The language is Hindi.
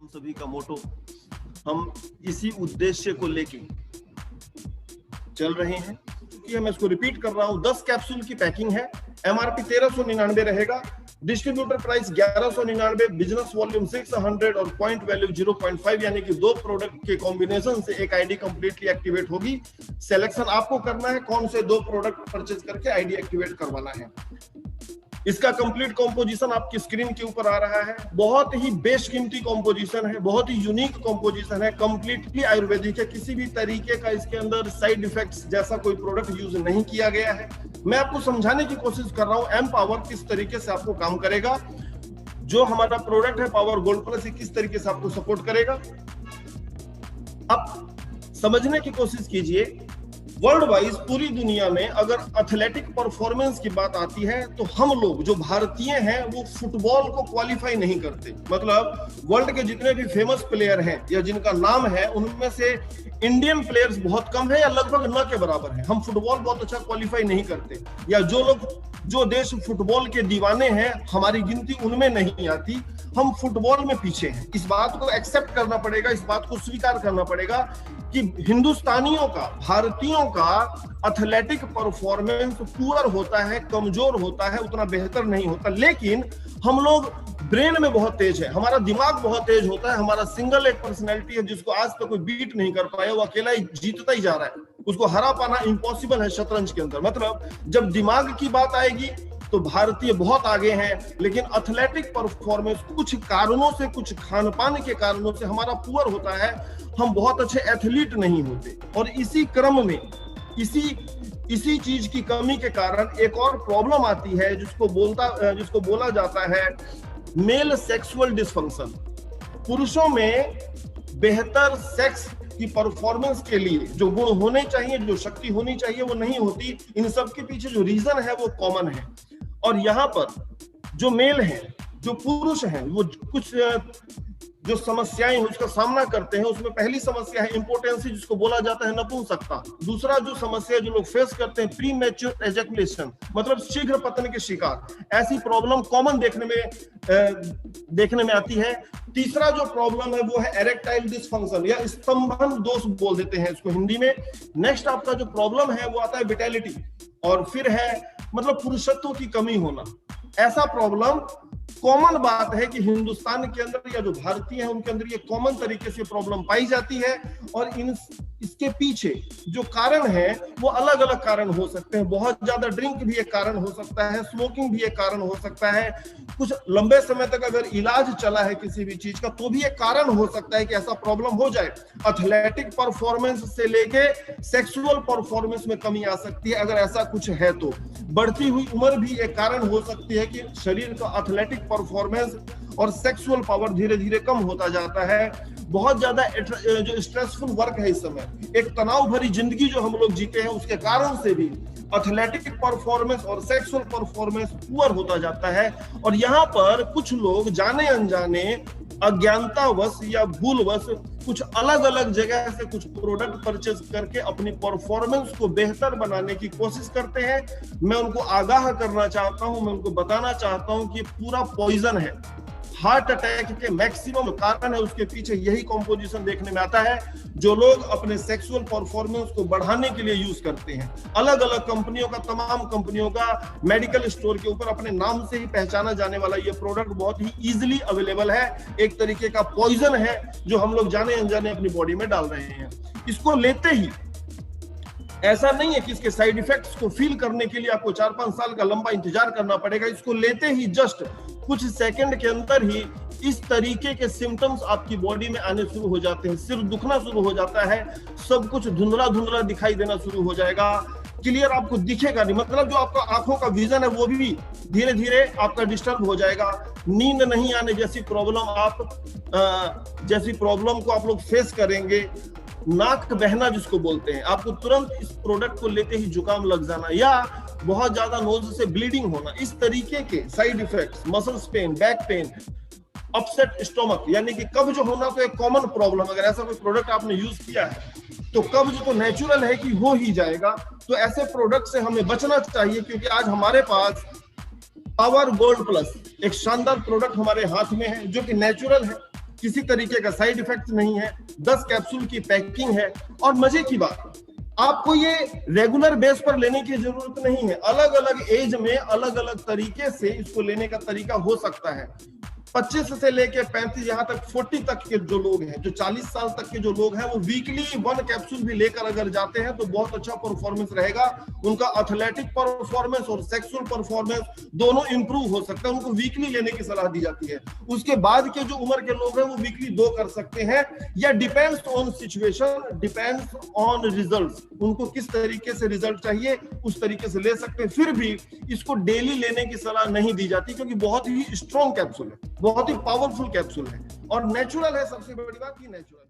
सभी का मोटो, हम इसी उद्देश्य को लेके चल रहे हैं। क्योंकि मैं इसको रिपीट कर रहा हूं, 10 कैप्सूल की पैकिंग है, एमआरपी 1399 रहेगा, डिस्ट्रीब्यूटर प्राइस 1199, बिजनेस वॉल्यूम 600 और पॉइंट वैल्यू 0.5, यानी कि 2 प्रोडक्ट के कॉम्बिनेशन से एक आईडी कंप्लीटली एक्टिवेट होगी। सिलेक्शन आपको करना है कौन से 2 प्रोडक्ट परचेज करके आईडी एक्टिवेट करवाना है। इसका कंप्लीट कॉम्पोजिशन आपकी स्क्रीन के ऊपर आ रहा है। बहुत ही बेशकीमती कॉम्पोजिशन है, बहुत ही यूनिक कॉम्पोजिशन है, कंप्लीटली आयुर्वेदिक है। किसी भी तरीके का इसके अंदर साइड इफेक्ट्स जैसा कोई प्रोडक्ट यूज नहीं किया गया है। मैं आपको समझाने की कोशिश कर रहा हूं एम पावर किस तरीके से आपको काम करेगा, जो हमारा प्रोडक्ट है पावर गोल्ड प्लस किस तरीके से आपको सपोर्ट करेगा। अब समझने की कोशिश कीजिए, वर्ल्ड वाइज पूरी दुनिया में अगर एथलेटिक परफॉर्मेंस की बात आती है तो हम लोग जो भारतीय हैं वो फुटबॉल को क्वालिफाई नहीं करते। मतलब वर्ल्ड के जितने भी फेमस प्लेयर हैं या जिनका नाम है उनमें से इंडियन प्लेयर्स बहुत कम है या लगभग न के बराबर है। हम फुटबॉल बहुत अच्छा क्वालिफाई नहीं करते, या जो देश फुटबॉल के दीवाने हैं हमारी गिनती उनमें नहीं आती। हम फुटबॉल में पीछे हैं। इस बात को एक्सेप्ट करना पड़ेगा, इस बात को स्वीकार करना पड़ेगा कि हिंदुस्तानियों का, भारतीयों का एथलेटिक परफॉर्मेंस पुअर होता है, कमजोर होता है, उतना बेहतर नहीं होता। लेकिन हम लोग ब्रेन में बहुत तेज है, हमारा दिमाग बहुत तेज होता है। हमारा सिंगल एक पर्सनैलिटी है जिसको आज तक कोई बीट नहीं कर पाया, वो अकेला ही जीतता ही जा रहा है। उसको हरा पाना इम्पॉसिबल है शतरंज के अंदर। मतलब जब दिमाग की बात आएगी तो भारतीय बहुत आगे हैं, लेकिन एथलेटिक परफॉर्मेंस कुछ कारणों से, कुछ खान पान के कारणों से हमारा पुअर होता है। हम बहुत अच्छे एथलीट नहीं होते। और इसी क्रम में इसी चीज की कमी के कारण एक और प्रॉब्लम आती है जिसको बोला जाता है मेल सेक्सुअल डिसफंक्शन। पुरुषों में बेहतर सेक्स की परफॉर्मेंस के लिए जो गुण होने चाहिए, जो शक्ति होनी चाहिए, वो नहीं होती। इन सब के पीछे जो रीजन है वो कॉमन है। और यहाँ पर जो मेल हैं, जो पुरुष हैं, वो कुछ जो समस्याएं उसका सामना करते हैं। उसमें पहली समस्या है इम्पोर्टेंसी, जिसको बोला जाता है नपुंसकता। दूसरा जो समस्या जो लोग फेस करते हैं प्री मैच्योर एजैकुलेशन, मतलब शीघ्र पतन के शिकार। ऐसी प्रॉब्लम कॉमन देखने में आती है। तीसरा जो प्रॉब्लम है वो है एरेक्टाइल डिसफंक्शन या स्तंभन दोष बोल देते हैं इसको हिंदी में। नेक्स्ट आपका जो प्रॉब्लम है वो आता है विटैलिटी, और फिर है मतलब पुरुषत्व की कमी होना। ऐसा प्रॉब्लम कॉमन बात है कि हिंदुस्तान के अंदर या जो भारतीय हैं उनके अंदर ये कॉमन तरीके से प्रॉब्लम पाई जाती है। और इसके पीछे जो कारण है वो अलग अलग कारण हो सकते हैं। बहुत ज्यादा ड्रिंक भी एक कारण हो सकता है, स्मोकिंग भी एक कारण हो सकता है, कुछ लंबे समय तक अगर इलाज चला है किसी भी चीज का तो भी एक कारण हो सकता है कि ऐसा प्रॉब्लम हो जाए। एथलेटिक परफॉर्मेंस से लेके सेक्सुअल परफॉर्मेंस में कमी आ सकती है अगर ऐसा कुछ है तो। बढ़ती हुई उम्र भी एक कारण हो सकती है कि शरीर का एथलेटिक परफॉर्मेंस और सेक्सुअल पावर धीरे धीरे कम होता जाता है। बहुत ज्यादा जो स्ट्रेसफुल वर्क है इस समय, एक तनाव भरी जिंदगी जो हम लोग जीते हैं, उसके कारण से भी एथलेटिक परफॉर्मेंस और सेक्सुअल परफॉर्मेंस पुअर होता जाता है। और यहाँ पर कुछ लोग जाने अनजाने, अज्ञानतावश या भूलवश कुछ अलग अलग जगह से कुछ प्रोडक्ट परचेज करके अपनी परफॉर्मेंस को बेहतर बनाने की कोशिश करते हैं। मैं उनको आगाह करना चाहता हूं, मैं उनको बताना चाहता हूं कि पूरा पॉइजन है। हार्ट अटैक के मैक्सिमम कारण है उसके पीछे यही कॉम्पोजिशन देखने में आता है, जो लोग अपने सेक्सुअल परफॉर्मेंस को बढ़ाने के लिए यूज करते हैं। अलग अलग कंपनियों का, तमाम कंपनियों का मेडिकल स्टोर के ऊपर अपने नाम से ही पहचाना जाने वाला ये प्रोडक्ट बहुत ही इजीली अवेलेबल है। एक तरीके का पॉइजन है जो हम लोग जाने अनजाने अपनी बॉडी में डाल रहे हैं। इसको लेते ही ऐसा नहीं है कि इसके साइड इफेक्ट्स को फील करने के लिए आपको 4-5 साल का लंबा इंतजार करना पड़ेगा। इसको लेते ही जस्ट कुछ सेकंड के अंदर ही इस तरीके के सिम्टम्स आपकी बॉडी में आने शुरू हो जाते हैं। सिर दुखना शुरू हो जाता है, सब कुछ धुंधला धुंधला दिखाई देना शुरू हो जाएगा, क्लियर आपको दिखेगा नहीं। मतलब जो आपका आंखों का विजन है वो भी धीरे धीरे आपका डिस्टर्ब हो जाएगा। नींद नहीं आने जैसी प्रॉब्लम को आप लोग फेस करेंगे। नाक बहना जिसको बोलते हैं, आपको तुरंत इस प्रोडक्ट को लेते ही जुकाम लग जाना या बहुत ज्यादा नोज से ब्लीडिंग होना, इस तरीके के side effects, muscles pain, back pain, upset stomach यानी कि कब्ज होना तो एक कॉमन प्रॉब्लम। अगर ऐसा कोई प्रोडक्ट आपने यूज किया है तो कब्ज तो नेचुरल है कि हो ही जाएगा। तो ऐसे प्रोडक्ट से हमें बचना चाहिए, क्योंकि आज हमारे पास पावर गोल्ड प्लस एक शानदार प्रोडक्ट हमारे हाथ में है जो कि नेचुरल है। किसी तरीके का साइड इफेक्ट नहीं है, 10 कैप्सूल की पैकिंग है। और मजे की बात, आपको ये रेगुलर बेस पर लेने की जरूरत नहीं है, अलग अलग एज में अलग अलग तरीके से इसको लेने का तरीका हो सकता है। 25 से लेके 35 यहाँ तक 40 तक के जो लोग हैं, जो 40 साल तक के जो लोग हैं, वो वीकली 1 कैप्सूल भी लेकर अगर जाते हैं तो बहुत अच्छा परफॉर्मेंस रहेगा। उनका एथलेटिक परफॉर्मेंस और सेक्सुअल परफॉर्मेंस दोनों इंप्रूव हो सकता है। उनको वीकली लेने की सलाह दी जाती है। उसके बाद के जो उम्र के लोग हैं वो वीकली 2 कर सकते हैं, या depends on situation, depends on results, उनको किस तरीके से रिजल्ट चाहिए उस तरीके से ले सकते हैं। फिर भी इसको डेली लेने की सलाह नहीं दी जाती, क्योंकि बहुत ही स्ट्रॉन्ग कैप्सूल है, बहुत ही पावरफुल कैप्सूल है और नेचुरल है। सबसे बड़ी बात ये नेचुरल है।